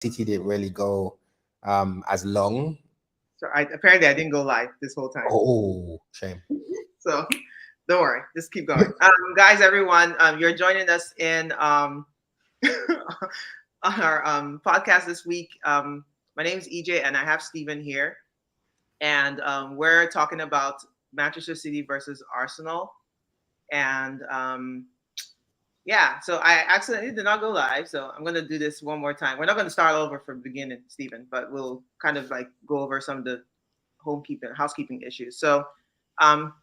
City didn't really go as long. So apparently I didn't go live this whole time. Oh, shame. So don't worry, just keep going. Guys, everyone, you're joining us in on our podcast this week. My name is EJ, and I have Steven here, and we're talking about Manchester City versus Arsenal. And yeah, so I accidentally did not go live, so I'm gonna do this one more time. We're not gonna start over from the beginning, Steven, but we'll kind of like go over some of the housekeeping issues. So, um,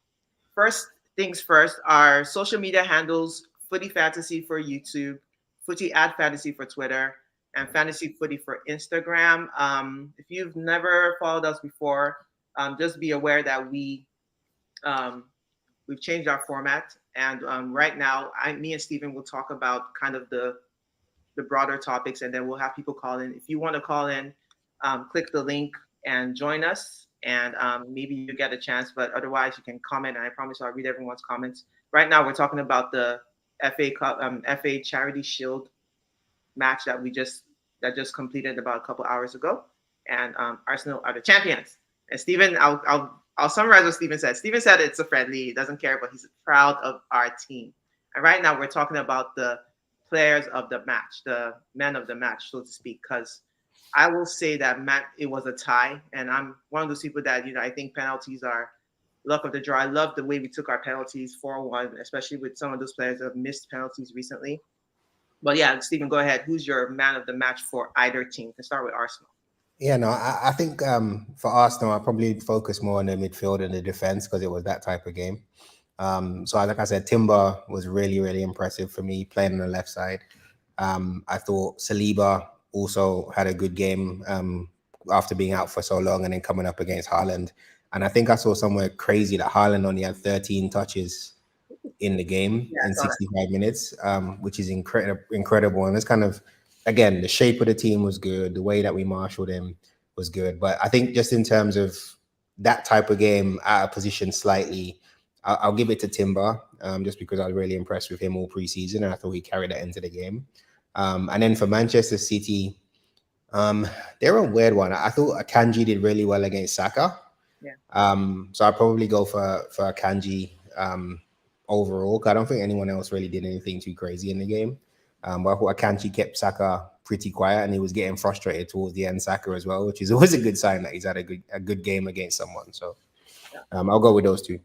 first things first, our social media handles: Footy Fantasy for YouTube, Footy at Fantasy for Twitter, and Fantasy Footy for Instagram. If you've never followed us before, just be aware that um, we've changed our format, and right now, me and Stephen will talk about kind of the broader topics, and then we'll have people call in. If you want to call in, click the link and join us, and maybe you get a chance. But otherwise, you can comment, and I promise I'll read everyone's comments. Right now, we're talking about the FA Cup, FA Charity Shield match that just completed about a couple hours ago, and Arsenal are the champions. And Stephen, I'll summarize what Stephen said. Stephen said it's a friendly, he doesn't care, but he's proud of our team. And right now, we're talking about the players of the match, the men of the match, so to speak, because I will say that it was a tie, and I'm one of those people that I think penalties are luck of the draw. I love the way we took our penalties 4-1, especially with some of those players that have missed penalties recently. But yeah, Stephen, go ahead. Who's your man of the match for either team? Can start with Arsenal. Yeah, no, I think for Arsenal, I probably focus more on the midfield and the defense because it was that type of game. So like I said, Timber was really, really impressive for me playing on the left side. I thought Saliba also had a good game after being out for so long and then coming up against Haaland. And I think I saw somewhere crazy that Haaland only had 13 touches in the game Yeah, I in saw that. 65 minutes, which is incredible. And it's kind of, again, the shape of the team was good. The way that we marshaled him was good. But I think just in terms of that type of game out of position slightly, I'll give it to Timber just because I was really impressed with him all preseason. And I thought he carried that into the game. And then for Manchester City, they're a weird one. I thought Akanji did really well against Saka. Yeah. So I'd probably go for Akanji overall. 'Cause I don't think anyone else really did anything too crazy in the game. But I thought Akanji kept Saka pretty quiet, and he was getting frustrated towards the end. Saka as well, which is always a good sign that he's had a good game against someone. So Yeah. I'll go with those two.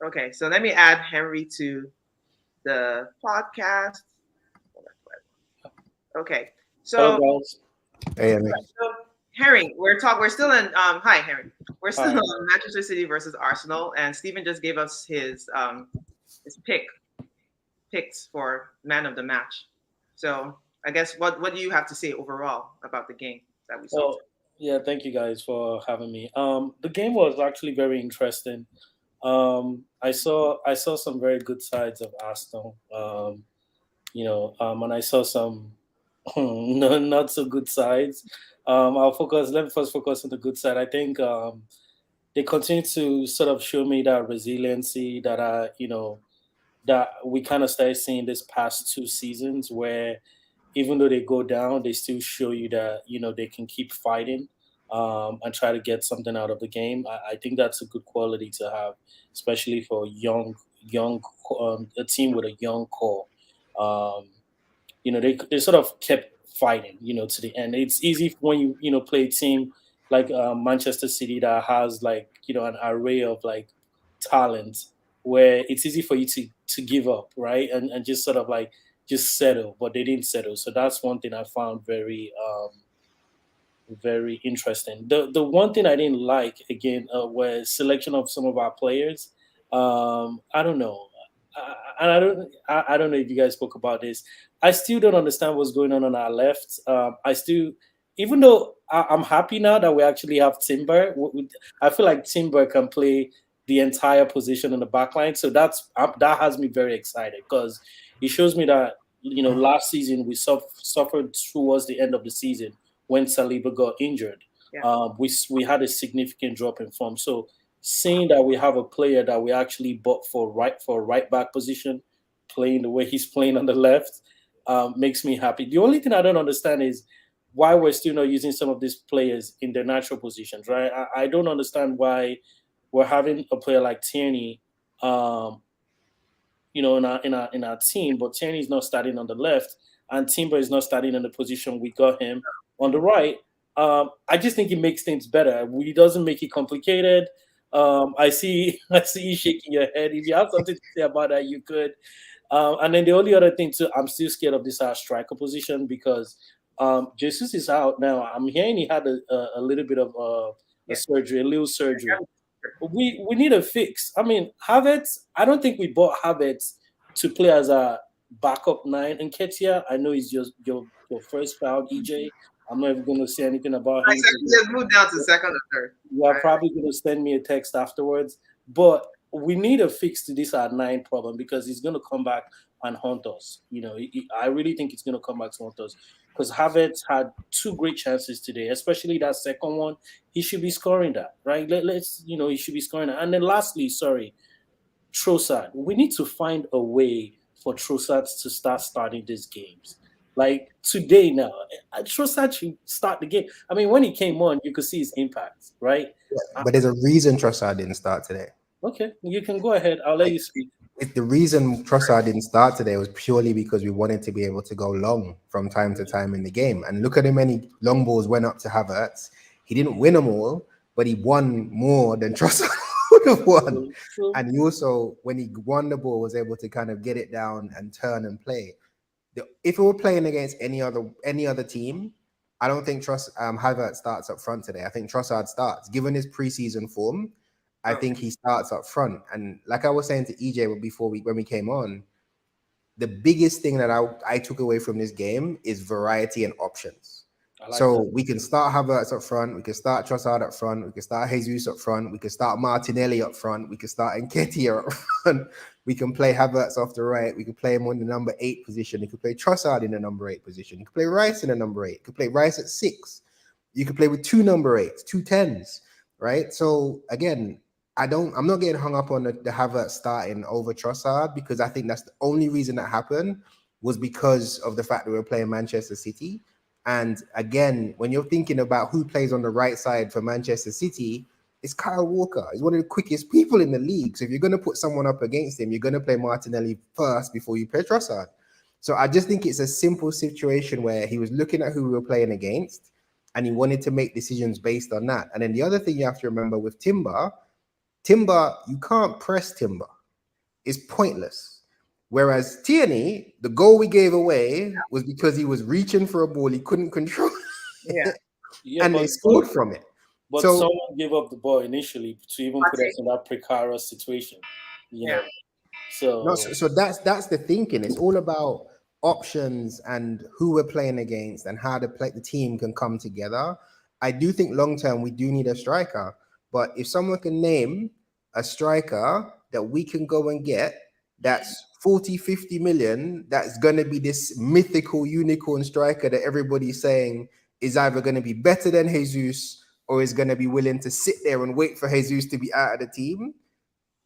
Okay, so let me add Henry to the podcast. Okay, Hello, so, guys. Hey, so Henry, we're still in hi Henry. We're still Hi. on Manchester City versus Arsenal, and Stephen just gave us his picks for man of the match. So I guess what do you have to say overall about the game that we saw Well, today? yeah, thank you guys for having me. The game was actually very interesting. I saw some very good sides of Arsenal. And I saw some not so good sides. I'll focus. Let me first focus on the good side. I think they continue to sort of show me that resiliency that we kind of started seeing this past 2 seasons, where even though they go down, they still show you that they can keep fighting and try to get something out of the game. I think that's a good quality to have, especially for young a team with a young core. Um, they sort of kept fighting, to the end. It's easy when you play a team like Manchester City that has like an array of like talent, where it's easy for you to give up, right, and just sort of like just settle, but they didn't settle. So that's one thing I found very interesting. The one thing I didn't like again was selection of some of our players. I don't know, and I don't know if you guys spoke about this. I still don't understand what's going on our left. I still, even though I'm happy now that we actually have Timber. I feel like Timber can play the entire position in the back line. So that has me very excited because it shows me that last season we suffered towards the end of the season when Saliba got injured. Yeah. We had a significant drop in form. So seeing that we have a player that we actually bought for right back position, playing the way he's playing on the left, makes me happy. The only thing I don't understand is why we're still not using some of these players in their natural positions, right? I don't understand why we're having a player like Tierney, um, in our team, but Tierney is not starting on the left, and Timber is not starting in the position we got him on the right. I just think it makes things better. It doesn't make it complicated. I see, I see you shaking your head. If you have something to say about that, you could. And then the only other thing too, I'm still scared of this striker position because Jesus is out now. I'm hearing he had a little bit of a Yeah. surgery, a little surgery. We need a fix. I mean, Havertz. I don't think we bought Havertz to play as a backup nine in Ketia. I know he's just your first child, EJ. I'm not even going to say anything about him. Exactly. Just move down to second or third. You are probably going to send me a text afterwards. But we need a fix to this nine problem because he's going to come back and haunt us. I really think it's going to come back to haunt us because Havertz had two great chances today, especially that second one. He should be scoring that, right? He should be scoring that. And then lastly, sorry, Trossard. We need to find a way for Trossard to start starting these games. Like today now, Trossard should start the game. I mean, when he came on, you could see his impact, right? Yeah, but there's a reason Trossard didn't start today. Okay, you can go ahead. I'll let you speak. The reason Trossard didn't start today was purely because we wanted to be able to go long from time to time in the game. And look at how many long balls went up to Havertz. He didn't win them all, but he won more than Trossard would have won. True. And he also, when he won the ball, was able to kind of get it down and turn and play. If we were playing against any other team, I don't think Havertz starts up front today. I think Trossard starts. Given his preseason form, I think he starts up front. And like I was saying to EJ before when we came on, the biggest thing that I took away from this game is variety and options. We can start Havertz up front, we can start Trossard up front, we can start Jesus up front, we can start Martinelli up front, we can start Nketiah up front, we can play Havertz off the right, we can play him on the number 8 position, we can play Trossard in the number 8 position, you can play Rice in the number 8, you can play Rice at 6, you can play with 2 number 8s, 2 10s, right? So again, I'm not getting hung up on the Havertz starting over Trossard because I think that's the only reason that happened was because of the fact that we're playing Manchester City. And again, when you're thinking about who plays on the right side for Manchester City, it's Kyle Walker. He's one of the quickest people in the league. So if you're going to put someone up against him, you're going to play Martinelli first before you play Trossard. So I just think it's a simple situation where he was looking at who we were playing against and he wanted to make decisions based on that. And then the other thing you have to remember with Timber, you can't press Timber. It's pointless. Whereas Tierney, the goal we gave away was because he was reaching for a ball he couldn't control. And they scored from it. But someone gave up the ball initially to even put us in that precarious situation. So that's the thinking. It's all about options and who we're playing against and how the team can come together. I do think long term we do need a striker. But if someone can name a striker that we can go and get that's 40, 50 million, that's going to be this mythical unicorn striker that everybody's saying is either going to be better than Jesus or is going to be willing to sit there and wait for Jesus to be out of the team,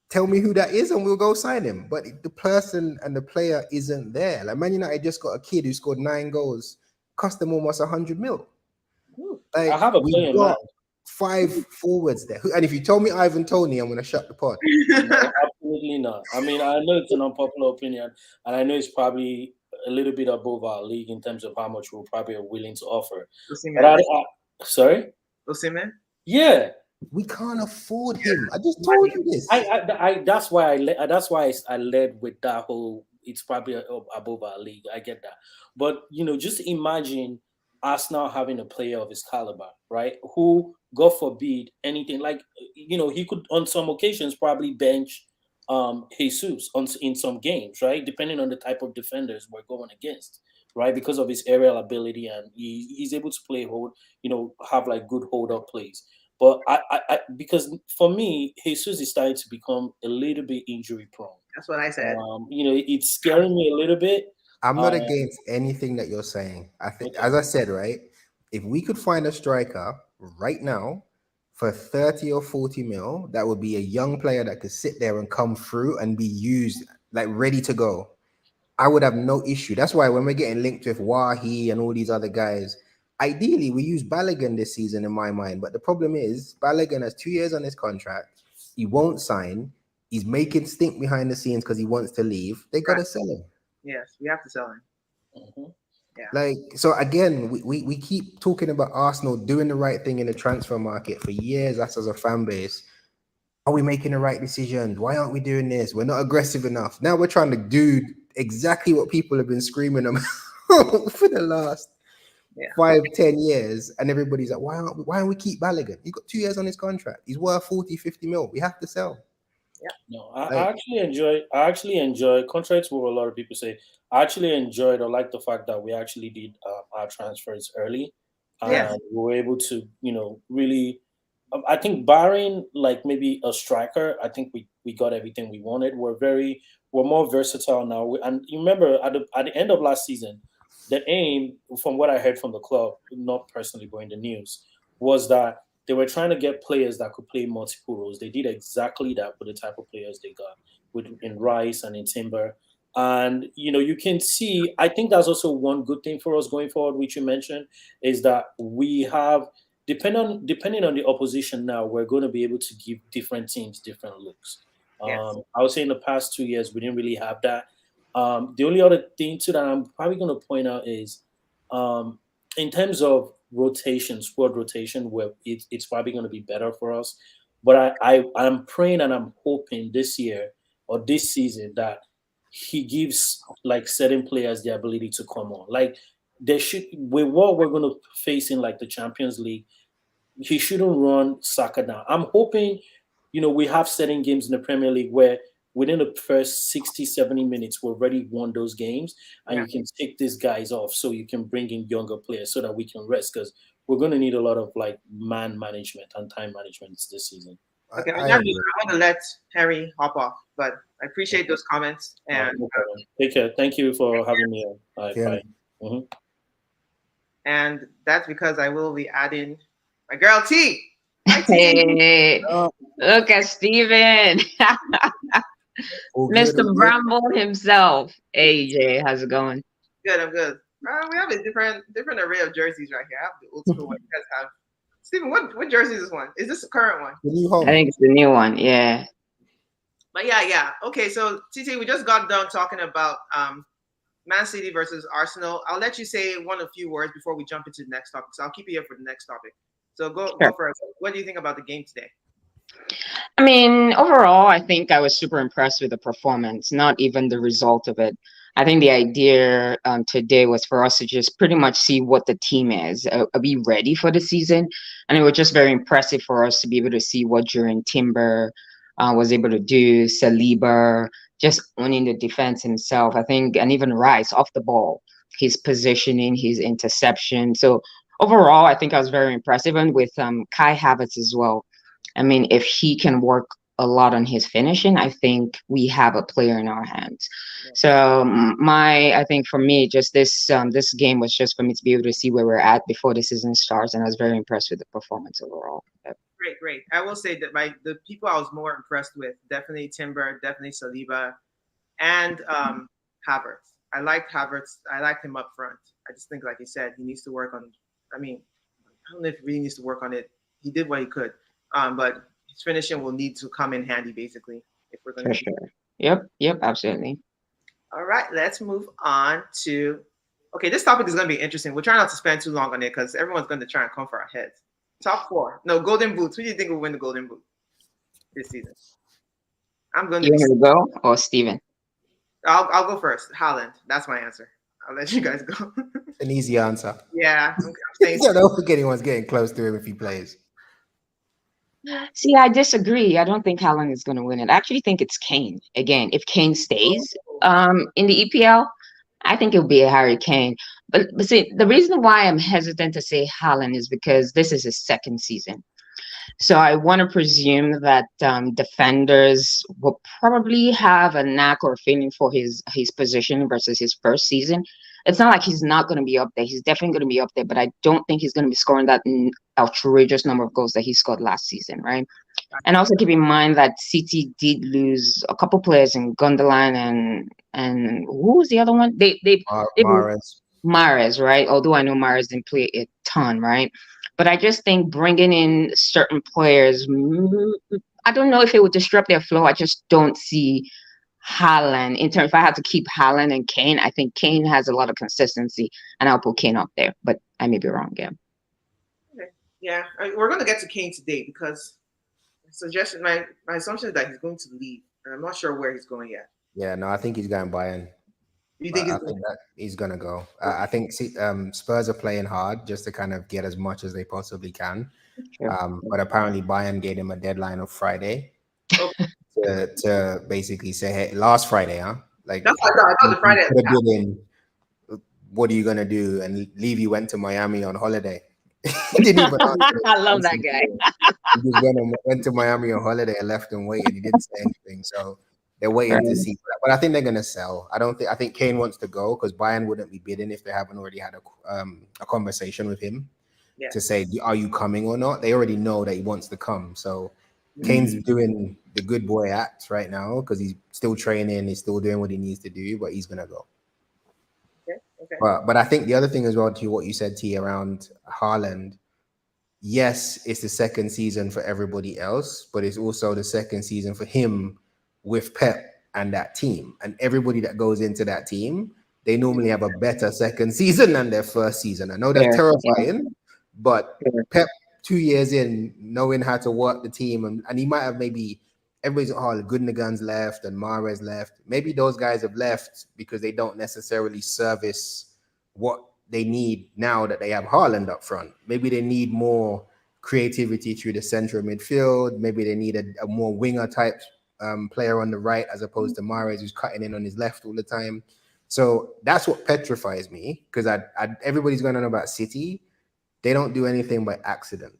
tell me who that is and we'll go sign him. But the person and the player isn't there. Like Man United just got a kid who scored 9 goals, cost them almost 100 mil. Like, I have a player in mind. 5 forwards there. And if you told me Ivan Toney, I'm going to shut the pod. No, absolutely not. I mean, I know it's an unpopular opinion, and I know it's probably a little bit above our league in terms of how much we're probably willing to offer. But sorry? Osimhen? Yeah. We can't afford him. I just told you this. That's why I led with that whole. It's probably above our league. I get that, but just imagine Arsenal having a player of his caliber, right? Who, God forbid, anything like he could on some occasions probably bench Jesus in some games, right? Depending on the type of defenders we're going against, right? Because of his aerial ability and he's able to play have like good hold up plays. But I because for me, Jesus is starting to become a little bit injury prone. That's what I said. It's scaring me a little bit. I'm not against anything that you're saying. I think, as I said, right, if we could find a striker right now for 30 or 40 mil, that would be a young player that could sit there and come through and be used, like ready to go. I would have no issue. That's why when we're getting linked with Wahi and all these other guys, ideally we use Balogun this season in my mind, but the problem is Balogun has 2 years on his contract. He won't sign. He's making stink behind the scenes because he wants to leave. They got to sell him. Yes, we have to sell him. Mhm. Yeah. Like, so again, we keep talking about Arsenal doing the right thing in the transfer market for years. Us as a fan base, are we making the right decisions? Why aren't we doing this? We're not aggressive enough. Now we're trying to do exactly what people have been screaming about for the last 5-10 years, and everybody's like, why don't we keep Balogun? He's got 2 years on his contract. He's worth 40-50 mil. We have to sell. No, I actually enjoy, contrary to what a lot of people say, I actually enjoyed or like the fact that we actually did our transfers early, Yes. and we were able to, really. I think barring like maybe a striker, I think we got everything we wanted. We're more versatile now. And you remember at the end of last season, the aim, from what I heard from the club, not personally but in the news, was that they were trying to get players that could play multiple roles. They did exactly that with the type of players they got in Rice and in Timber. And you can see, I think that's also one good thing for us going forward, which you mentioned, is that we have, depending on the opposition now, we're going to be able to give different teams different looks. Yes. I would say in the past 2 years we didn't really have that. The only other thing too that I'm probably going to point out is, in terms of rotation, squad rotation, where it's probably going to be better for us. But I'm praying and I'm hoping this year or this season that he gives like certain players the ability to come on. Like there should, with what we're going to face in like the Champions League, he shouldn't run Saka down. I'm hoping, we have certain games in the Premier League where within the first 60, 70 minutes, we've already won those games, and you can take these guys off so you can bring in younger players so that we can rest, because we're going to need a lot of like man management and time management this season. Okay, I want to let Harry hop off, but I appreciate those comments. And no problem. Take care. Thank you for having me on. Bye. Mm-hmm. And that's because I will be adding my girl T. Hi, T. Hey, look at Steven. Mr. Bramble himself. AJ, how's it going? Good, I'm good. We have a different array of jerseys right here. I have the old school one. You guys have. Steven, what jersey is this one? Is this the current one? The new home. I think it's the new one, yeah. But yeah. Okay, so TT, we just got done talking about Man City versus Arsenal. I'll let you say a few words before we jump into the next topic. So I'll keep you here for the next topic. So go first. What do you think about the game today? I mean, overall, I think I was super impressed with the performance, not even the result of it. I think the idea today was for us to just pretty much see what the team is. Are we ready for the season? And it was just very impressive for us to be able to see what Jurgen Timber was able to do, Saliba, just owning the defense himself, I think, and even Rice off the ball, his positioning, his interception. So overall, I think I was very impressive. And with Kai Havertz as well. I mean, if he can work a lot on his finishing, I think we have a player in our hands. So I think for me, just this game was just for me to be able to see where we're at before the season starts, and I was very impressed with the performance overall. Great. I will say that the people I was more impressed with, definitely Timber, definitely Saliba, and Havertz. I liked Havertz. I liked him up front. I just think, like you said, he needs to work on. I mean, I don't know if he really needs to work on it. He did what he could. But his finishing will need to come in handy, basically, if we're going to. For sure. Yep, absolutely. All right, let's move on to. Okay, this topic is going to be interesting. We'll try not to spend too long on it because everyone's going to try and come for our heads. Top 4. No, Golden Boots. Who do you think will win the Golden Boot this season? I'm going to. You want to go or Steven? I'll go first. Haaland. That's my answer. I'll let you guys go. An easy answer. Yeah, I'm saying. I don't think anyone's getting close to him if he plays. See, I disagree. I don't think Haaland is going to win it. I actually think it's Kane. Again, if Kane stays in the EPL, I think it'll be a Harry Kane. But see, the reason why I'm hesitant to say Haaland is because this is his second season. So I want to presume that defenders will probably have a knack or a feeling for his position versus his first season. It's not like he's not going to be up there. He's definitely going to be up there, but I don't think he's going to be scoring that outrageous number of goals that he scored last season, right? And also keep in mind that City did lose a couple players in Gundogan and who was the other one? They Mahrez. Mahrez, right? Although I know Mahrez didn't play a ton, right? But I just think bringing in certain players, I don't know if it would disrupt their flow. I just don't see Haaland. In terms, if I had to keep Haaland and Kane, I think Kane has a lot of consistency, and I'll put Kane up there. But I may be wrong, yeah. Okay. Yeah, we're going to get to Kane today because my assumption is that he's going to leave, and I'm not sure where he's going yet. Yeah, no, I think he's going Bayern. You think I think that he's gonna go. I think Spurs are playing hard just to kind of get as much as they possibly can. Sure. But apparently Bayern gave him a deadline of Friday to basically say, hey, last Friday, huh? Like that's what I thought. I thought the Friday. Could have been in, what are you gonna do? And Levy went to Miami on holiday. He didn't even I love that guy. He just went to Miami on holiday and left and waited. He didn't say anything. So they're waiting to see. But I think they're going to sell. I think Kane wants to go because Bayern wouldn't be bidding if they haven't already had a conversation with him to say, are you coming or not? They already know that he wants to come. So Kane's doing the good boy act right now because he's still training. He's still doing what he needs to do, but he's going to go. Okay. But I think the other thing as well to what you said, T, around Haaland, yes, it's the second season for everybody else, but it's also the second season for him with Pep and that team. And everybody that goes into that team, they normally have a better second season than their first season. I know that's terrifying, but Pep 2 years in, knowing how to work the team, and he might have maybe everybody's Gundogan's left and Mahrez left. Maybe those guys have left because they don't necessarily service what they need now that they have Haaland up front. Maybe they need more creativity through the center of midfield. Maybe they need a more winger type player on the right as opposed to Mahrez, who's cutting in on his left all the time. So that's what petrifies me because everybody's going on about City. They don't do anything by accident.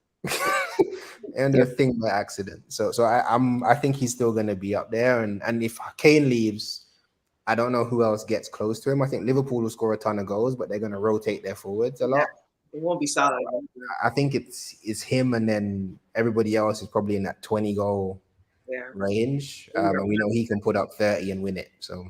And the thing by accident. So I think he's still going to be up there. And if Kane leaves, I don't know who else gets close to him. I think Liverpool will score a ton of goals, but they're going to rotate their forwards a lot. It won't be solid. I think it's him, and then everybody else is probably in that 20 goal range. And we know he can put up 30 and win it. So.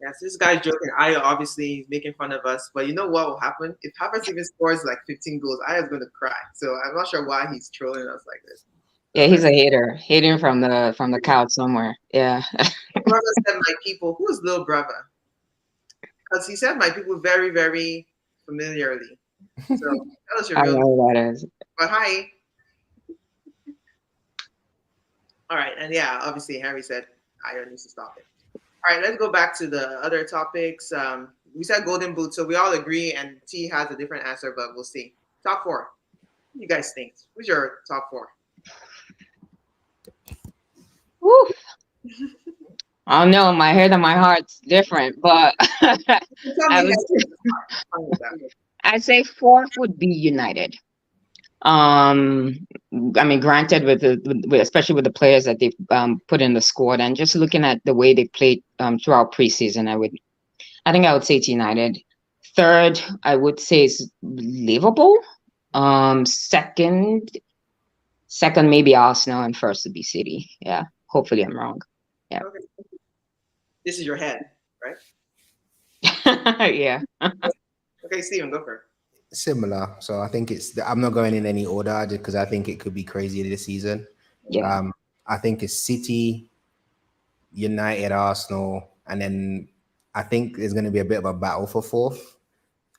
Yes, this guy's joking. I obviously making fun of us, but you know what will happen? If Havertz even scores like 15 goals, I is going to cry. So I'm not sure why he's trolling us like this. Yeah, he's a hating from the couch somewhere. Yeah. Brother said my people. Who is little brother? Because he said my people very, very familiarly. So tell us your I don't know who that is. But hi. All right, and yeah, obviously Harry said Ayo needs to stop it. All right, let's go back to the other topics. We said Golden Boot, so we all agree, and T has a different answer, but we'll see. Top four. What do you guys think? Who's your top four? Woo. I don't know. My head and my heart's different, but I'd say fourth would be United. I mean, granted, with especially with the players that they've put in the squad, and just looking at the way they played throughout preseason, I think I would say it's United. Third, I would say is Liverpool. Second, maybe Arsenal, and first would be City. Yeah, hopefully I'm wrong. Yeah. Okay. This is your head, right? Yeah. Okay, Steven, go for it. Similar. So I think I'm not going in any order just because I think it could be crazy this season. Yeah. I think it's City, United, Arsenal, and then I think there's going to be a bit of a battle for fourth.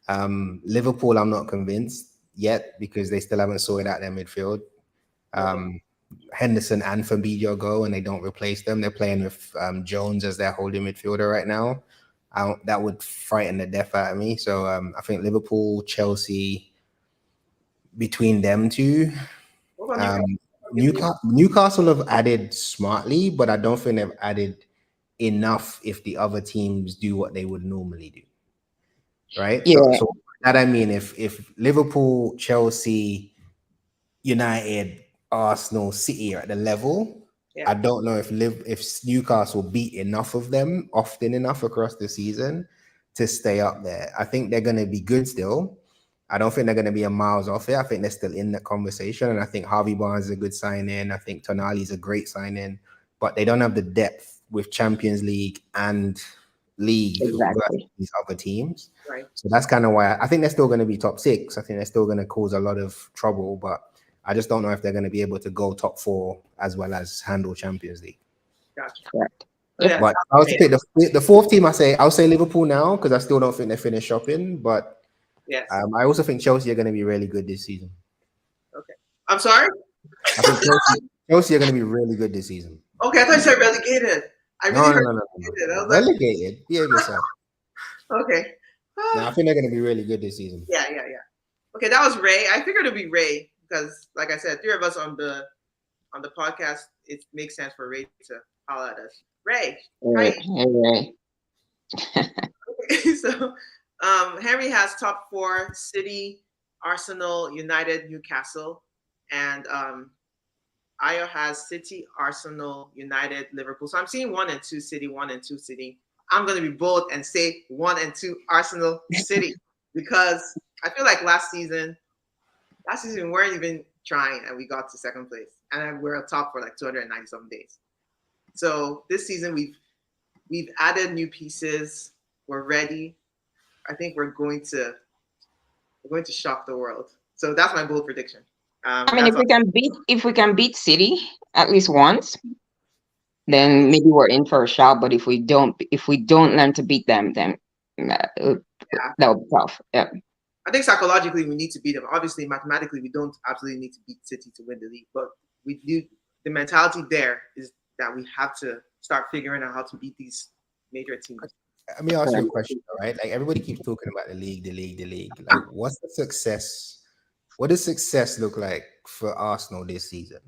Liverpool, I'm not convinced yet because they still haven't sorted out their midfield. Henderson and Fabinho go and they don't replace them. They're playing with Jones as their holding midfielder right now. That would frighten the death out of me. So I think Liverpool, Chelsea, between them two. Newcastle have added smartly, but I don't think they've added enough if the other teams do what they would normally do. Right? Yeah. So that I mean, if Liverpool, Chelsea, United, Arsenal, City are at the level, I don't know if Newcastle beat enough of them often enough across the season to stay up there. I think they're going to be good still. I don't think they're going to be a miles off it. I think they're still in that conversation. And I think Harvey Barnes is a good sign-in. I think Tonali's a great sign-in. But they don't have the depth with Champions League and league Exactly. versus these other teams. Right. So that's kind of why I think they're still going to be top 6. I think they're still going to cause a lot of trouble, but I just don't know if they're going to be able to go top 4 as well as handle Champions League. Gotcha. Correct. Yeah, But I was to pick the 4th team. I'll say Liverpool now because I still don't think they finished shopping. But yes. I also think Chelsea are going to be really good this season. Okay. I'm sorry? I think Chelsea are going to be really good this season. Okay, I thought you said relegated. No. Relegated. I was like, Relegated. Behave yourself. okay. No, I think they're going to be really good this season. Yeah. Okay, that was Ray. I figured it'd be Ray because, like I said, 3 of us on the podcast. It makes sense for Ray to holler at us. Ray. Right. So, Henry has top 4: City, Arsenal, United, Newcastle, and Ayo has City, Arsenal, United, Liverpool. So I'm seeing 1 and 2 City, 1 and 2 City. I'm going to be bold and say 1 and 2 Arsenal, City, because I feel like last season we weren't even trying and we got to 2nd place, and we're up top for like 290 some days. So this season we've added new pieces. We're ready. I think we're going to shock the world. So that's my bold prediction. I mean, if we can beat City at least once, then maybe we're in for a shot. But if we don't learn to beat them, then that would be tough. Yeah. I think psychologically we need to beat them. Obviously, mathematically we don't absolutely need to beat City to win the league, but we do. The mentality there is that we have to start figuring out how to beat these major teams. Let me ask you a question, right? Like everybody keeps talking about the league. Like, what's the success? What does success look like for Arsenal this season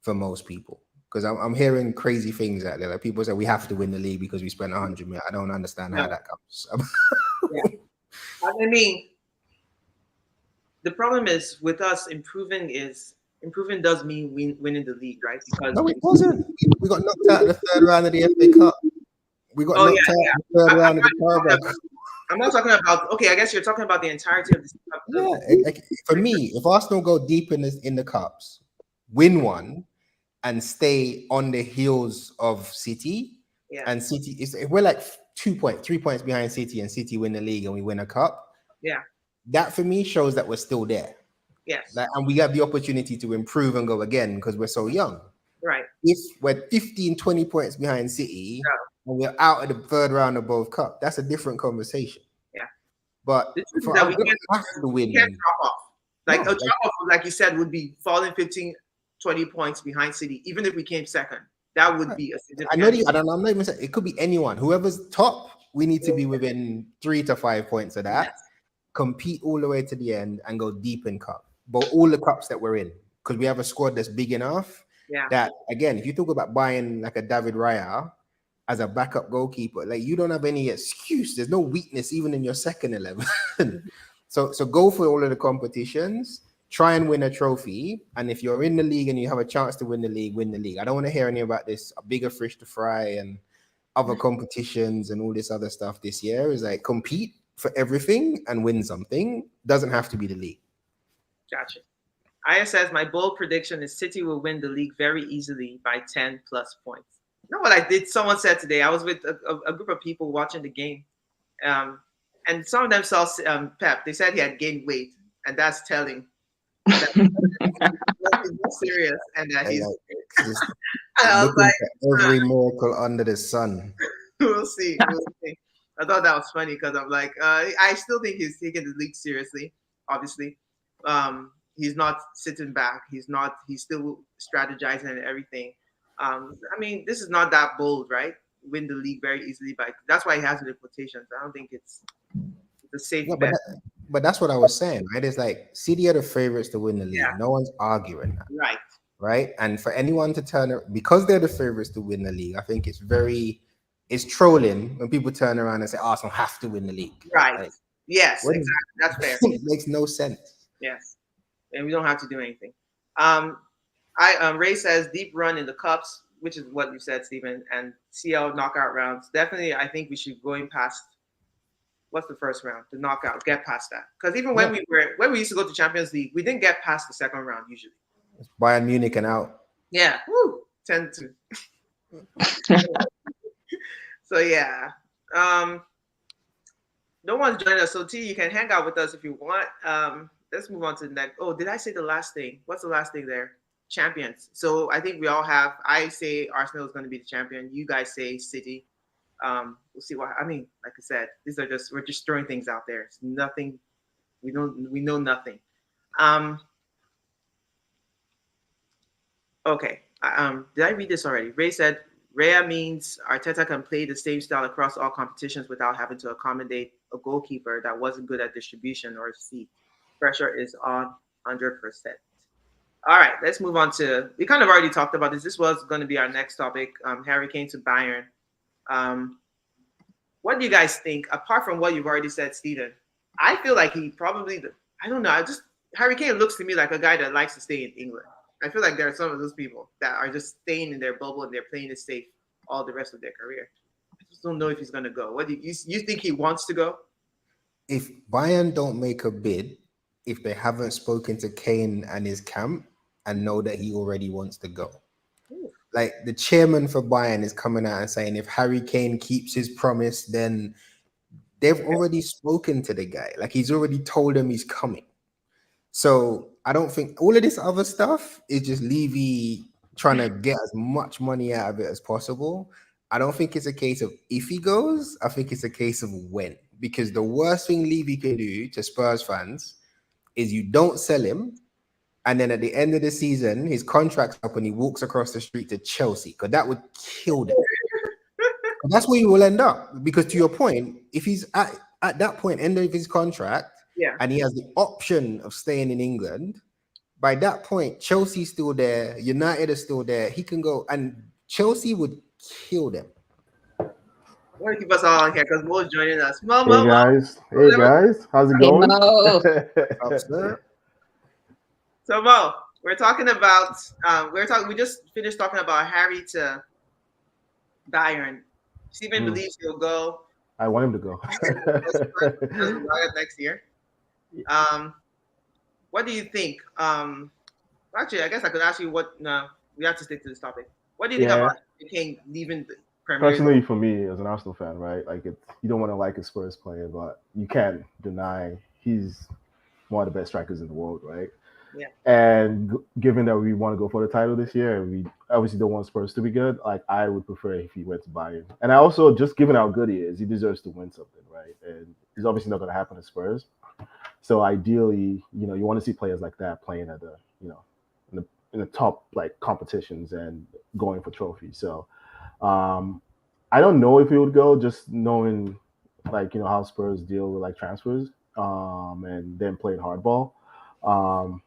for most people? Because I'm hearing crazy things out there. Like people say we have to win the league because we spent 100 million. I don't understand how that comes. I mean, the problem is with us improving does mean winning the league, right? Because no, it wasn't. We got knocked out in the 3rd round of the FA Cup. We got knocked out in the 3rd round of the Carabao. I'm not talking about. Okay, I guess you're talking about the entirety of this. Like, for me, if Arsenal go deep in the cups, win one, and stay on the heels of City, and City if we're like 3 points behind City, and City win the league and we win a cup. Yeah, that for me shows that we're still there. Yes, and we have the opportunity to improve and go again because we're so young. Right. If we're 15, 20 points behind City. And we're out of the 3rd round of both cup. That's a different conversation. Yeah. But for us, we can't drop off. Like drop off, like you said, would be falling 15, 20 points behind City. Even if we came 2nd, that would be a significant. I'm not even saying it could be anyone. Whoever's top, we need to be within 3 to 5 points of that. Yes. Compete all the way to the end and go deep in cup. But all the cups that we're in, because we have a squad that's big enough. Yeah. That again, if you talk about buying like a David Raya as a backup goalkeeper, like you don't have any excuse. There's no weakness even in your 2nd 11. So go for all of the competitions, try and win a trophy. And if you're in the league and you have a chance to win the league, win the league. I don't want to hear any about this bigger fish to fry and other competitions and all this other stuff this year. Is like compete for everything and win something. Doesn't have to be the league. Gotcha. Aya says, my bold prediction is City will win the league very easily by 10 plus points. You know what I did? Someone said today, I was with a group of people watching the game, and some of them saw Pep. They said he had gained weight, and that's telling. That he's not serious, and that he's. I was like, every miracle under the sun. We'll see. I thought that was funny because I'm like, I still think he's taking the league seriously. Obviously, he's not sitting back. He's still strategizing and everything. I mean, this is not that bold, right? Win the league very easily that's why he has the quotations. I don't think it's a safe bet. But that's what I was saying, right? It's like City are the favorites to win the league. Yeah. No one's arguing that. Right. Right. And for anyone to because they're the favorites to win the league, I think it's trolling when people turn around and say Arsenal have to win the league. Right. Like, yes, exactly. That's fair. It makes no sense. Yes. And we don't have to do anything. Ray says deep run in the cups, which is what you said, Stephen, and CL knockout rounds. Definitely, I think we should going past. What's the first round? The knockout. Get past that, because even when we used to go to Champions League, we didn't get past the 2nd round usually. It's Bayern Munich and out. Yeah, 10-2. So yeah, No one's joined us, so T, you can hang out with us if you want. Let's move on to the next. Oh, did I say the last thing? What's the last thing there? Champions. So I think we all have. I say Arsenal is going to be the champion. You guys say City. We'll see what. I mean, like I said, we're just throwing things out there. It's nothing. We know nothing. Okay. Did I read this already? Ray said Raya means Arteta can play the same style across all competitions without having to accommodate a goalkeeper that wasn't good at distribution or seat. Pressure is on 100%. All right, let's move on to. We kind of already talked about this. This was going to be our next topic. Harry Kane to Bayern. What do you guys think? Apart from what you've already said, Steven, I feel like he probably. I don't know. Harry Kane looks to me like a guy that likes to stay in England. I feel like there are some of those people that are just staying in their bubble and they're playing it safe all the rest of their career. I just don't know if he's going to go. What do you think he wants to go? If Bayern don't make a bid, if they haven't spoken to Kane and his camp and know that he already wants to go. Ooh. Like the chairman for Bayern is coming out and saying if Harry Kane keeps his promise, then they've already spoken to the guy. Like he's already told them he's coming. So I don't think all of this other stuff is just Levy trying to get as much money out of it as possible. I don't think it's a case of if he goes, I think it's a case of when. Because the worst thing Levy can do to Spurs fans is you don't sell him, and then at the end of the season, his contract's up and he walks across the street to Chelsea, because that would kill them. That's where you will end up. Because to your point, if he's at that point, end of his contract, and he has the option of staying in England, by that point, Chelsea's still there, United is still there. He can go, and Chelsea would kill them. I want to keep us all on here because Mo's joining us. Mo, Hey guys, how's it going? So Mo, we're talking about we just finished talking about Harry to Bayern. Steven believes he'll go. I want him to go. Next year. What do you think? Actually, I guess I could ask you what. No, we have to stick to this topic. What do you think about Kane leaving the Premier League? Personally, for me as an Arsenal fan, right? Like, you don't want to like a Spurs player, but you can't deny he's one of the best strikers in the world, right? Yeah. And given that we want to go for the title this year, and we obviously don't want Spurs to be good, like I would prefer if he went to Bayern. And I also, just given how good he is, he deserves to win something, right? And he's obviously not going to happen at Spurs. So ideally, you want to see players like that playing at the, in the top like competitions and going for trophies. So I don't know if he would go, just knowing like how Spurs deal with like transfers and then playing hardball.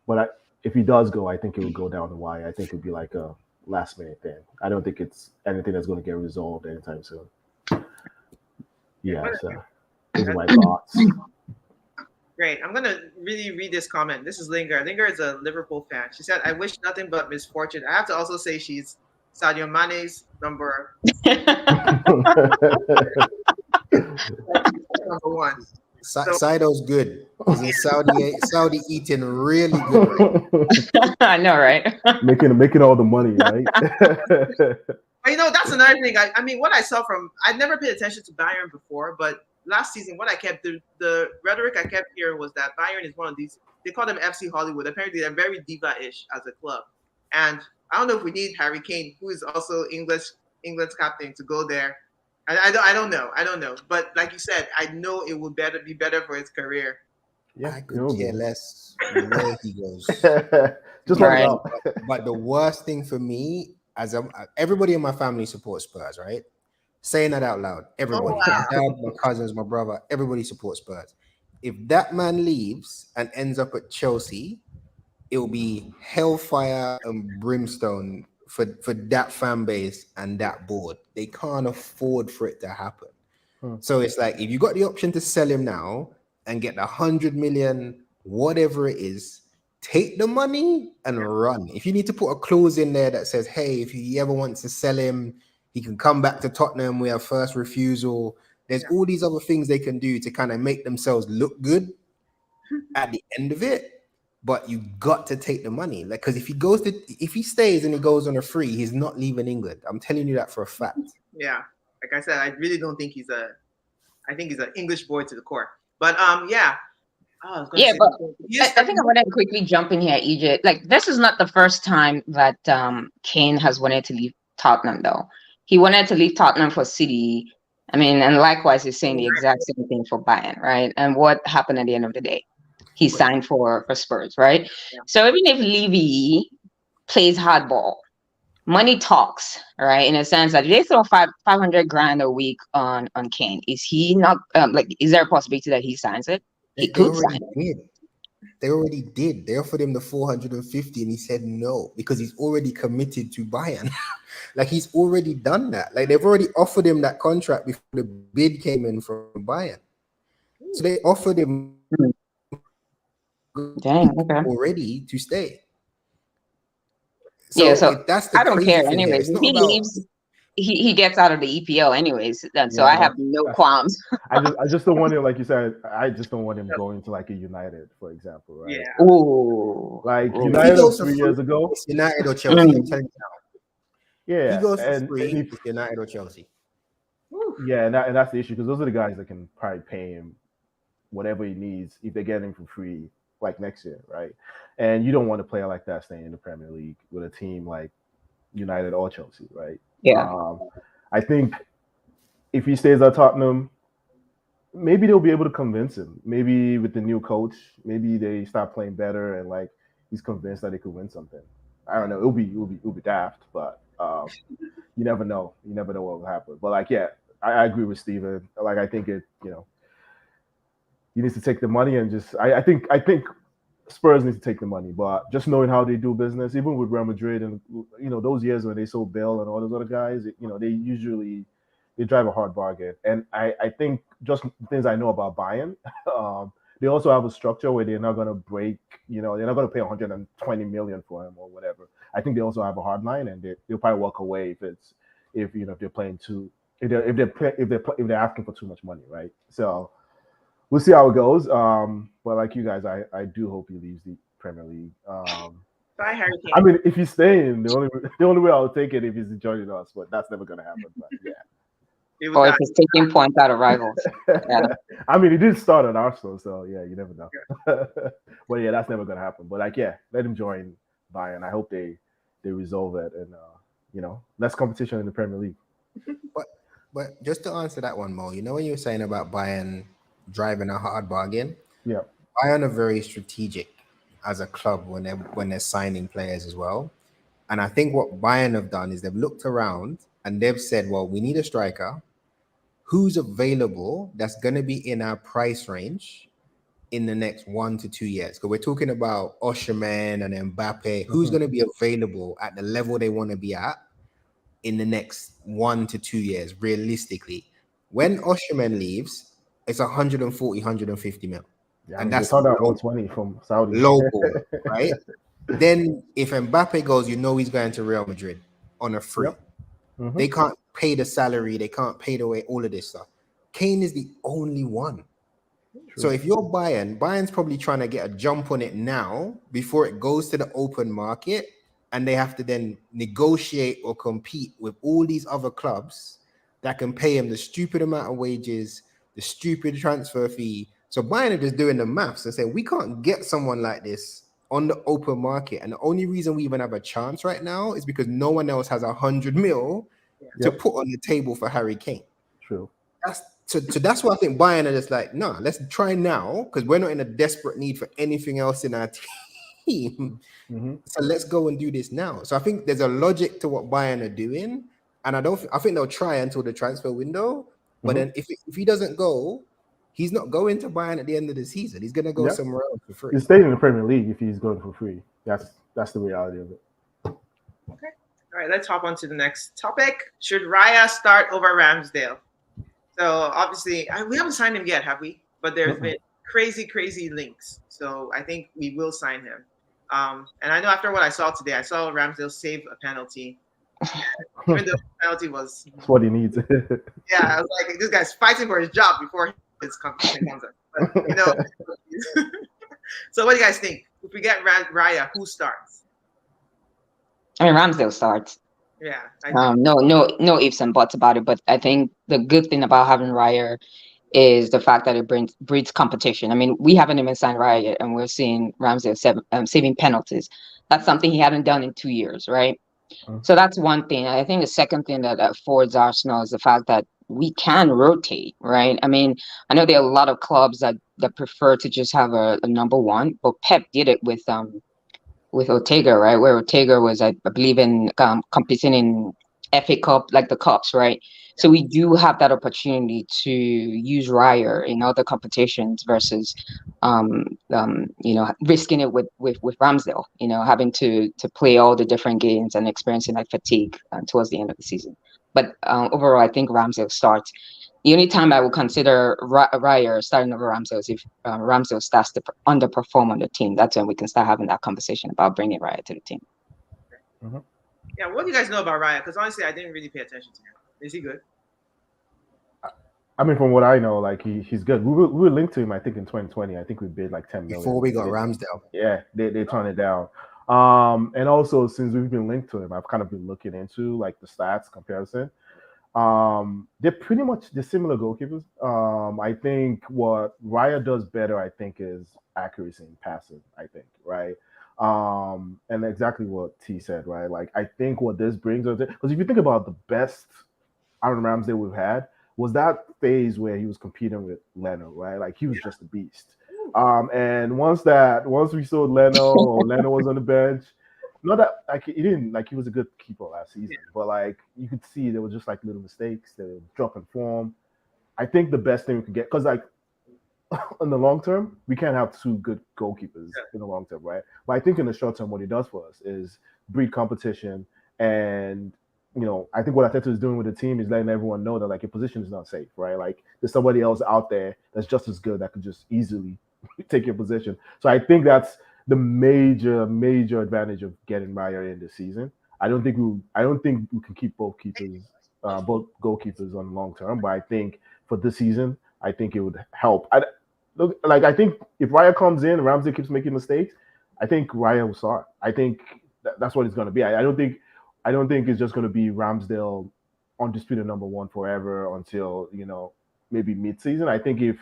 But if he does go, I think it would go down the wire. I think it would be like a last minute thing. I don't think it's anything that's going to get resolved anytime soon. Yeah, so these are my thoughts. Great. I'm going to really read this comment. This is Linger. Linger is a Liverpool fan. She said, I wish nothing but misfortune. I have to also say she's Sadio Mane's number one. Sado's good. He's in Saudi eating really good. Right? I know, right? making all the money, right? That's another thing. I mean, what I saw I'd never paid attention to Bayern before, but last season, what I kept, the rhetoric I kept hearing was that Bayern is one of these, they call them FC Hollywood. Apparently, they're very diva-ish as a club. And I don't know if we need Harry Kane, who is also England's captain, to go there. I don't know. But like you said, I know it would be better for his career. Yeah, I could care less where he goes. Just right. But the worst thing for me, everybody in my family supports Spurs, right? Saying that out loud, everybody, my dad, my cousins, my brother, everybody supports Spurs. If that man leaves and ends up at Chelsea, it will be hellfire and brimstone for that fan base and that board. They can't afford for it to happen. So it's like, if you got the option to sell him now and get 100 million, whatever it is, take the money and run. If you need to put a clause in there that says, hey, if he ever wants to sell him, he can come back to Tottenham. We have first refusal. There's all these other things they can do to kind of make themselves look good at the end of it. But you got to take the money, like, because if he stays and he goes on a free, he's not leaving England. I'm telling you that for a fact. Yeah, like I said, I really don't think he's a I think he's an English boy to the core. But yeah. Oh, I was going to Yeah, say, but he is I think I want to quickly jump in here, EJ. Like, this is not the first time that Kane has wanted to leave Tottenham, though. He wanted to leave Tottenham for City. I mean, and likewise, he's saying the exact same thing for Bayern, right? And what happened at the end of the day? He signed for Spurs, right? Yeah. So even if Levy plays hardball, money talks, right? In a sense that if they throw 500 grand a week on Kane, is he not like? Is there a possibility that he signs it? He They could sign already it. did. They already did. They offered him the 450 and he said no because he's already committed to Bayern. Like he's already done that. Like they've already offered him that contract before the bid came in from Bayern. So they offered him Dang, okay. already to stay. Yeah, so if that's the I don't crazy care. thing here. Anyways, It's if not he about leaves, he gets out of the EPL anyways. And so Yeah, I have no qualms. I just don't want him, like you said. I just don't want him going to like a United, for example, right? Yeah. Ooh. Like Ooh. if he United goes of for 3 free, years ago. it's United or Chelsea. I'm telling you now. Yeah, He goes for and free, if, it's United or Chelsea. yeah, and that's the issue because those are the guys that can probably pay him whatever he needs if they get him for free, like next year, right? And you don't want a player like that staying in the Premier League with a team like United or Chelsea, right? Yeah. I think if he stays at Tottenham, maybe they'll be able to convince him. Maybe with the new coach, maybe they start playing better and like he's convinced that they could win something. I don't know. It'll be daft, but you never know. You never know what will happen. But like, yeah, I agree with Steven. Like, I think he needs to take the money and just. I think Spurs need to take the money, but just knowing how they do business, even with Real Madrid and those years when they sold Bale and all those other guys, they usually they drive a hard bargain. And I think just things I know about Bayern, they also have a structure where they're not going to break, they're not going to pay 120 million for him or whatever. I think they also have a hard line, and they'll probably walk away if they're playing if they're asking for too much money, right? So we'll see how it goes. But like you guys, I do hope he leaves the Premier League. Bye, Harry Kane. I mean, if he's staying, the only way I'll take it if he's joining us, but that's never going to happen. But yeah. Or if he's taking points out of rivals. Yeah. I mean, he did start at Arsenal, so yeah, you never know. But yeah, that's never going to happen. But like, yeah, let him join Bayern. I hope they resolve it and less competition in the Premier League. But just to answer that one, Mo, when you were saying about Bayern driving a hard bargain, yeah, Bayern are very strategic as a club when they're signing players as well. And I think what Bayern have done is they've looked around and they've said, well, we need a striker who's available that's going to be in our price range in the next 1 to 2 years. Because we're talking about Osimhen and Mbappe, who's going to be available at the level they want to be at in the next 1 to 2 years, realistically. When Osimhen leaves, it's 140, 150 mil. Yeah, and that's that 120 from Saudi. Local, right? Then if Mbappe goes, he's going to Real Madrid on a free. Yep. Mm-hmm. They can't pay the salary. They can't pay the way, all of this stuff. Kane is the only one. True. So if you're Bayern's probably trying to get a jump on it now before it goes to the open market, and they have to then negotiate or compete with all these other clubs that can pay him the stupid amount of wages, the stupid transfer fee. So Bayern are just doing the maths and saying, we can't get someone like this on the open market. And the only reason we even have a chance right now is because no one else has 100 mil to put on the table for Harry Kane. True. So that's why I think Bayern are just like, nah, let's try now because we're not in a desperate need for anything else in our team. Mm-hmm. So let's go and do this now. So I think there's a logic to what Bayern are doing. And I think they'll try until the transfer window. But then if he doesn't go, he's not going to Bayern at the end of the season. He's going to go somewhere else for free. He's staying in the Premier League if he's going for free. That's the reality of it. Okay. All right, let's hop on to the next topic. Should Raya start over Ramsdale? So obviously, we haven't signed him yet, have we? But there's been crazy links. So I think we will sign him. And I know after what I saw today, I saw Ramsdale save a penalty. Even though the penalty was... That's what he needs. Yeah, I was like, this guy's fighting for his job before his competition comes up. But, So what do you guys think? If we get Raya, who starts? I mean, Ramsdale starts. Yeah. No ifs and buts about it. But I think the good thing about having Raya is the fact that it breeds competition. I mean, we haven't even signed Raya yet, and we're seeing Ramsdale saving penalties. That's something he hadn't done in 2 years, right? So that's one thing. I think the second thing that affords Arsenal is the fact that we can rotate, right? I mean, I know there are a lot of clubs that prefer to just have a number one, but Pep did it with Ortega, right? Where Ortega was, I believe, in competing in FA Cup, like the cups, right? So we do have that opportunity to use Raya in other competitions versus, risking it with Ramsdale, having to play all the different games and experiencing like fatigue towards the end of the season. But overall, I think Ramsdale starts. The only time I would consider Raya starting over Ramsdale is if Ramsdale starts to underperform on the team. That's when we can start having that conversation about bringing Raya to the team. Mm-hmm. Yeah, what do you guys know about Raya? Because honestly, I didn't really pay attention to him. Is he good? I mean, from what I know, like he's good. We were linked to him, I think, in 2020. I think we bid like 10 million. Before we got Ramsdale. Yeah, they turned it down. And also since we've been linked to him, I've kind of been looking into like the stats comparison. They're pretty much the similar goalkeepers. I think what Raya does better, I think, is accuracy and passing. I think, right? And exactly what T said, right? Like I think what this brings us, because if you think about the best Aaron Ramsdale we've had, was that phase where he was competing with Leno, right? Like he was just a beast. And once we saw Leno or Leno was on the bench, not that like he didn't like he was a good keeper last season, but like you could see there were just like little mistakes, they were dropping form. I think the best thing we could get, because like in the long term, we can't have two good goalkeepers in the long term, right? But I think in the short term, what he does for us is breed competition. And I think what Arteta is doing with the team is letting everyone know that like your position is not safe, right? Like there's somebody else out there that's just as good that could just easily take your position. So I think that's the major advantage of getting Raya in this season. I don't think we can keep both goalkeepers on long term, but I think for this season, I think it would help. I think if Raya comes in, Ramsey keeps making mistakes, I think Raya will start. I think that's what it's going to be. I don't think it's just going to be Ramsdale undisputed number one forever until maybe mid-season. I think if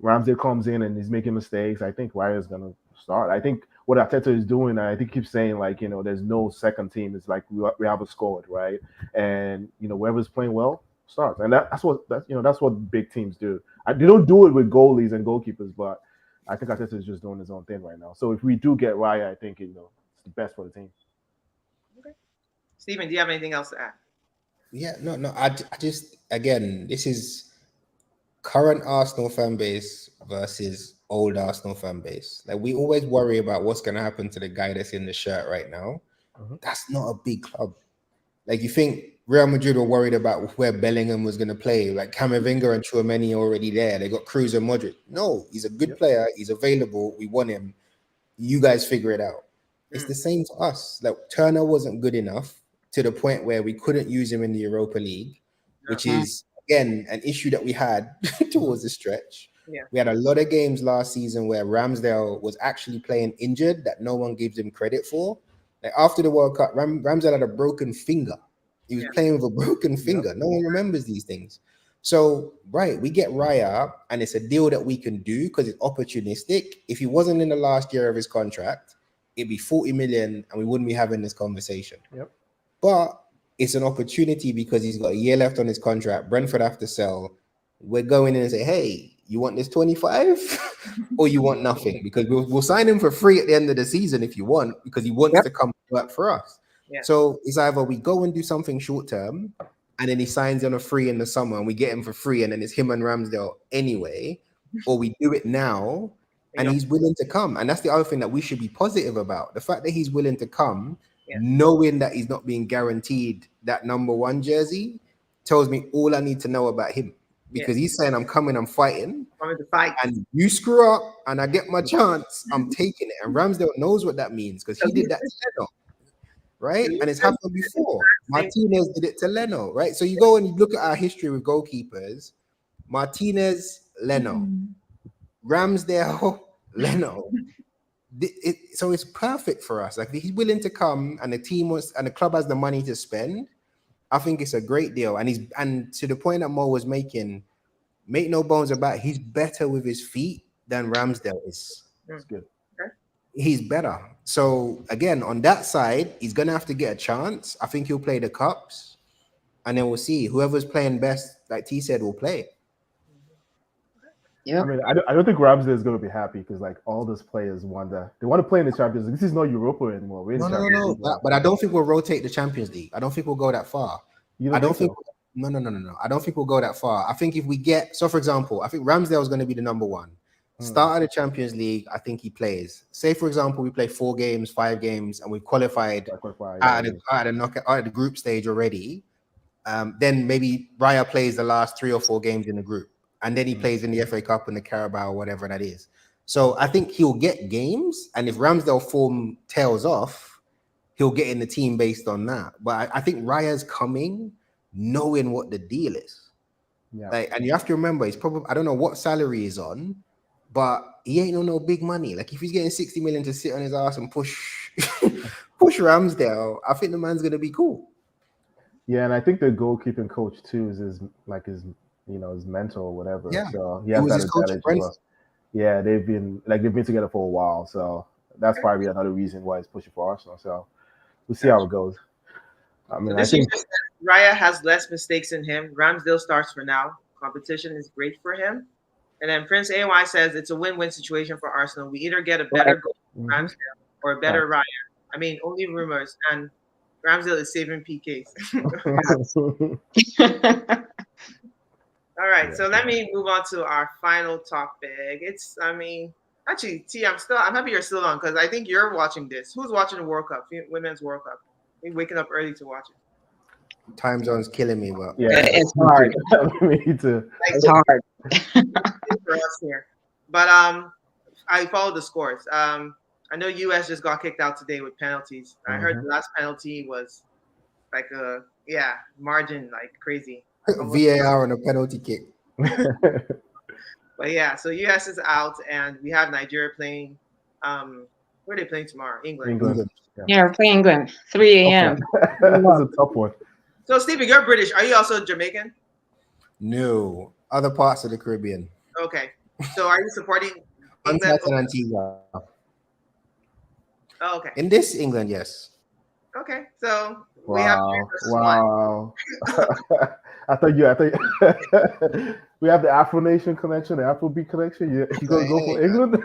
Ramsdale comes in and he's making mistakes, I think Raya is going to start. I think what Arteta is doing, I think he keeps saying like there's no second team. It's like we have a squad, right? And whoever's playing well starts, and that's what big teams do. They don't do it with goalies and goalkeepers, but I think Arteta is just doing his own thing right now. So if we do get Raya, I think it's the best for the team. Okay. Stephen, do you have anything else to add? Yeah, no. I just, again, this is current Arsenal fan base versus old Arsenal fan base. Like we always worry about what's going to happen to the guy that's in the shirt right now. Mm-hmm. That's not a big club. Like you think Real Madrid were worried about where Bellingham was going to play. Like Camavinga and Tchouameni are already there. They got Cruz and Modric. No, he's a good player. He's available. We want him. You guys figure it out. It's the same to us. Like Turner wasn't good enough to the point where we couldn't use him in the Europa League, which is, again, an issue that we had towards the stretch. Yeah. We had a lot of games last season where Ramsdale was actually playing injured that no one gives him credit for. Like after the World Cup, Ramsdale had a broken finger. He was playing with a broken finger. No one remembers these things. So, right, we get Raya, and it's a deal that we can do because it's opportunistic. If he wasn't in the last year of his contract, it'd be 40 million, and we wouldn't be having this conversation. Yep. But it's an opportunity because he's got a year left on his contract. Brentford have to sell. We're going in and say, hey, you want this 25 or you want nothing? Because we'll sign him for free at the end of the season if you want, because he wants to come work for us. Yeah. So it's either we go and do something short term and then he signs on a free in the summer and we get him for free and then it's him and Ramsdale anyway, or we do it now and he's willing to come. And that's the other thing that we should be positive about. The fact that he's willing to come, knowing that he's not being guaranteed that number one jersey, tells me all I need to know about him. Because he's saying, I'm coming, I'm fighting. I'm to fight. And you screw up and I get my chance, I'm taking it. And Ramsdale knows what that means because he did that to Leno, right? And it's happened before. Martinez did it to Leno, right? So you go and you look at our history with goalkeepers. Martinez, Leno. Ramsdale, Leno. So it's perfect for us. Like if he's willing to come and the team wants and the club has the money to spend, I think it's a great deal. And to the point that Mo was making, make no bones about it, he's better with his feet than Ramsdale is. That's good. He's better. So again, on that side, he's gonna have to get a chance. I think he'll play the cups, and then we'll see. Whoever's playing best, like T said, will play. Yeah. I mean, I don't think Ramsdale is going to be happy because like all those players want to play in the Champions League. This is not Europa anymore. We're in the Champions League now. But I don't think we'll rotate the Champions League. I don't think we'll go that far. You I don't think. so? No. I don't think we'll go that far. I think if we get, so for example, I think Ramsdale is going to be the number one. Start of the Champions League, I think he plays. Say, for example, we play 4 games, 5 games, and we've qualified out of the group stage already. Then maybe Raya plays the last 3 or 4 games in the group, and then he plays in the FA Cup and the Carabao, whatever that is. So I think he'll get games, and if Ramsdale form tails off, he'll get in the team based on that. But I think Raya's coming knowing what the deal is. Yeah. Like, and you have to remember, he's probably, I don't know what salary he's on, but he ain't on no big money. Like if he's getting 60 million to sit on his ass and push Ramsdale, I think the man's gonna be cool. Yeah, and I think the goalkeeping coach too is his mentor or whatever. Yeah. So he has that advantage as well. Yeah, they've been together for a while, so that's probably another reason why he's pushing for Arsenal. So we'll see how it goes. I mean, I think Raya has less mistakes than him. Ramsdale starts for now. Competition is great for him. And then Prince AY says it's a win-win situation for Arsenal. We either get a better goal from Ramsdale or a better Raya. I mean, only rumors. And Ramsdale is saving PKs. All right, so let me move on to our final topic. Actually, T, I'm happy you're still on because I think you're watching this. Who's watching the World Cup, Women's World Cup? You're waking up early to watch it. Time zone's killing me, but yeah, it's hard. Me too. It's hard. For us here, but I followed the scores. I know US just got kicked out today with penalties. I heard the last penalty was like a margin like crazy. VAR on a penalty kick. But yeah, so US is out, and we have Nigeria playing. Where are they playing tomorrow? England. Yeah, we're playing England. 3 a.m. That's a tough one. So, Stevie, you're British. Are you also Jamaican? No, other parts of the Caribbean. Okay. So, are you supporting England? Antigua. Oh, okay. In this England, yes. Okay. So Wow. I thought we have the Afro Nation connection, the Afrobeat connection. You gonna go for England?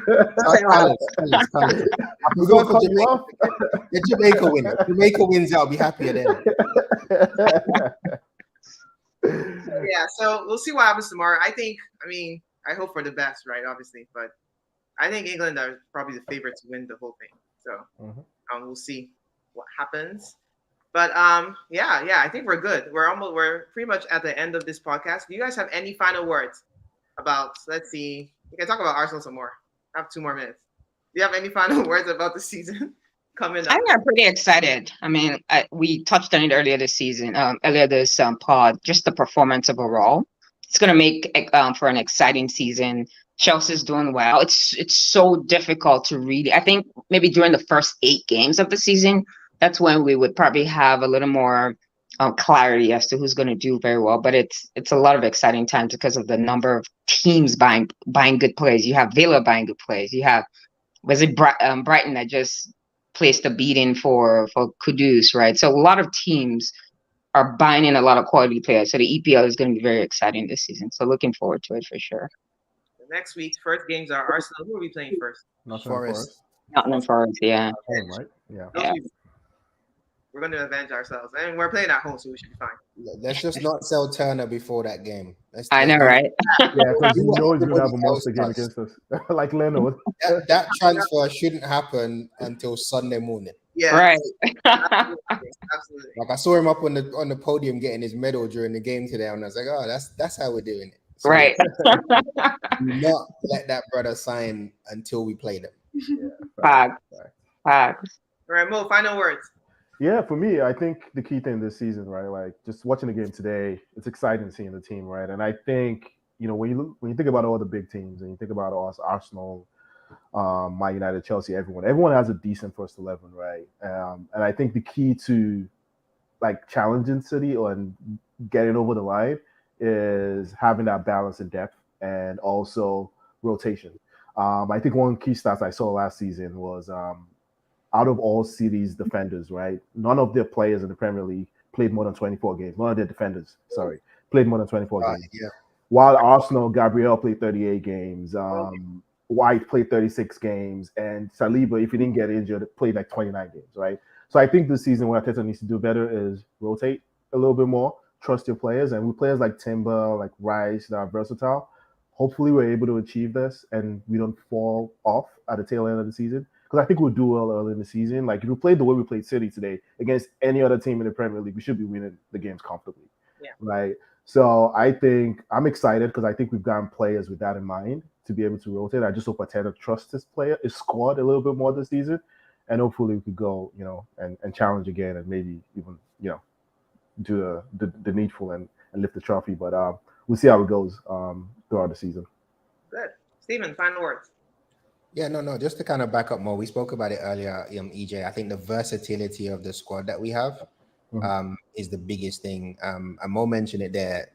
We're going for Jamaica. The Jamaica winner. Jamaica wins, I'll be happier then. Yeah, so we'll see what happens tomorrow. I hope for the best, right? Obviously, but I think England are probably the favorite to win the whole thing. So we'll see what happens. But I think we're good. We're pretty much at the end of this podcast. Do you guys have any final words about? Let's see. We can talk about Arsenal some more. I have 2 more minutes. Do you have any final words about the season coming up? I think I'm pretty excited. I mean, we touched on it earlier this pod. Just the performance overall, it's going to make for an exciting season. Chelsea's doing well. It's so difficult to really. I think maybe during the first 8 games of the season, that's when we would probably have a little more clarity as to who's going to do very well. But it's a lot of exciting times because of the number of teams buying good players. You have Villa buying good players. You have Brighton that just placed a beating for Kudus, right? So a lot of teams are buying in a lot of quality players. So the EPL is going to be very exciting this season. So looking forward to it for sure. Next week's first games are Arsenal. Who are we playing first? Forest. Nottingham Forest, yeah. Right? Yeah. We're going to avenge ourselves. And we're playing at home, so we should be fine. Let's just not sell Turner before that game. I know, right? Yeah, because you know he's going to have a monster game against us. Like Leno. That transfer shouldn't happen until Sunday morning. Yeah. Right. Absolutely. Like I saw him up on the podium getting his medal during the game today, and I was like, oh, that's how we're doing it. So Right. do not let that brother sign until we play them. Facts. All right, Mo, final words. Yeah, for me, I think the key thing this season, right? Like just watching the game today, it's exciting seeing the team, right? And I think, when you think about all the big teams and you think about us, Arsenal, Man United, Chelsea, everyone has a decent first 11, right? And I think the key to like challenging City and getting over the line is having that balance in depth and also rotation. I think one key stats I saw last season was out of all City's defenders, right? None of their players in the Premier League played more than 24 games. None of their defenders, sorry, played more than 24 games. Yeah. While Arsenal, Gabriel played 38 games. White played 36 games, and Saliba, if he didn't get injured, played like 29 games, right? So I think this season what Arteta needs to do better is rotate a little bit more, trust your players, and with players like Timber, like Rice that are versatile, hopefully we're able to achieve this and we don't fall off at the tail end of the season. Because I think we'll do well early in the season. Like if we played the way we played City today against any other team in the Premier League, we should be winning the games comfortably. Yeah. Right. So I think I'm excited because I think we've gotten players with that in mind to be able to rotate. I just hope Arteta trusts his squad a little bit more this season, and hopefully we could go, and challenge again and maybe even, do the needful and lift the trophy. But we'll see how it goes throughout the season. Good. Stephen, final words. Yeah, no. Just to kind of back up more, we spoke about it earlier, EJ. I think the versatility of the squad that we have is the biggest thing. And Mo mentioned it there.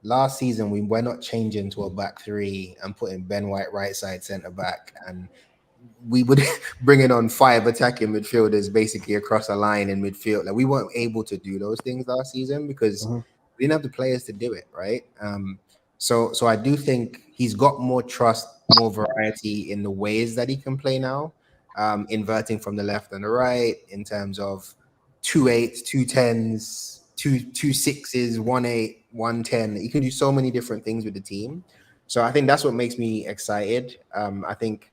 Last season, we were not changing to a back three and putting Ben White right side centre back, and we would bring in on 5 attacking midfielders basically across a line in midfield. Like we weren't able to do those things last season because we didn't have the players to do it, right? So I do think he's got more trust, more variety in the ways that he can play now, inverting from the left and the right in terms of 2 8s, 2 10s, 2 6s, 1 8, 1 10. You can do so many different things with the team. So I think that's what makes me excited. I think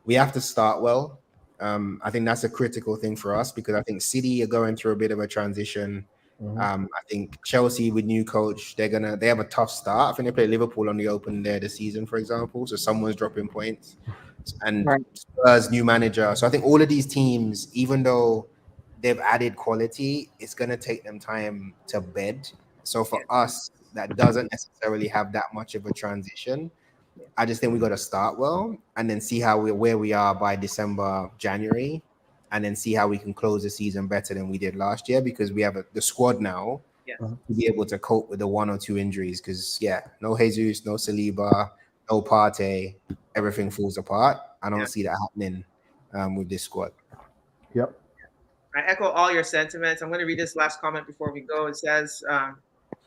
we have to start well. I think that's a critical thing for us because I think City are going through a bit of a transition. I think Chelsea with new coach, they have a tough start. I think they play Liverpool on the open there this season, for example. So someone's dropping points. And Spurs new manager. So I think all of these teams, even though they've added quality, it's going to take them time to bed. So for us, that doesn't necessarily have that much of a transition. I just think we got to start well and then see where we are by December, January, and then see how we can close the season better than we did last year because we have the squad now to be able to cope with the 1 or 2 injuries. Because no Jesus, no Saliba, no Partey, everything falls apart. I don't see that happening with this squad. Yep. I echo all your sentiments. I'm going to read this last comment before we go. It says,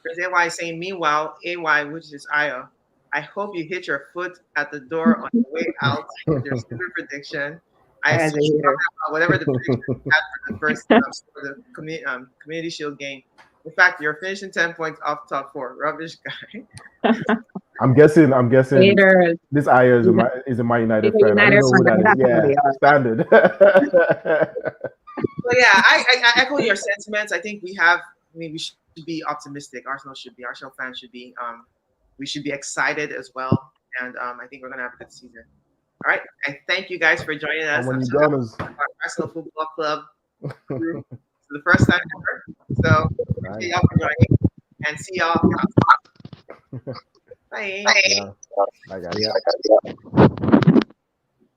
there's AY saying, meanwhile, AY, which is Aya, I hope you hit your foot at the door on the way out with your stupid prediction. I assume whatever the prediction you had for the first for the Community Shield game. In fact, you're finishing 10 points off top 4. Rubbish guy. I'm guessing Haters. this Aya is a Man United fan. I don't know who that is. Yeah, standard. So I echo your sentiments. I think we should be optimistic. Arsenal fans should be. We should be excited as well. And I think we're going to have a good season. All right. I thank you guys for joining us. Arsenal Football Club crew for the first time ever. So thank y'all for joining and see y'all. Bye. Bye, guys.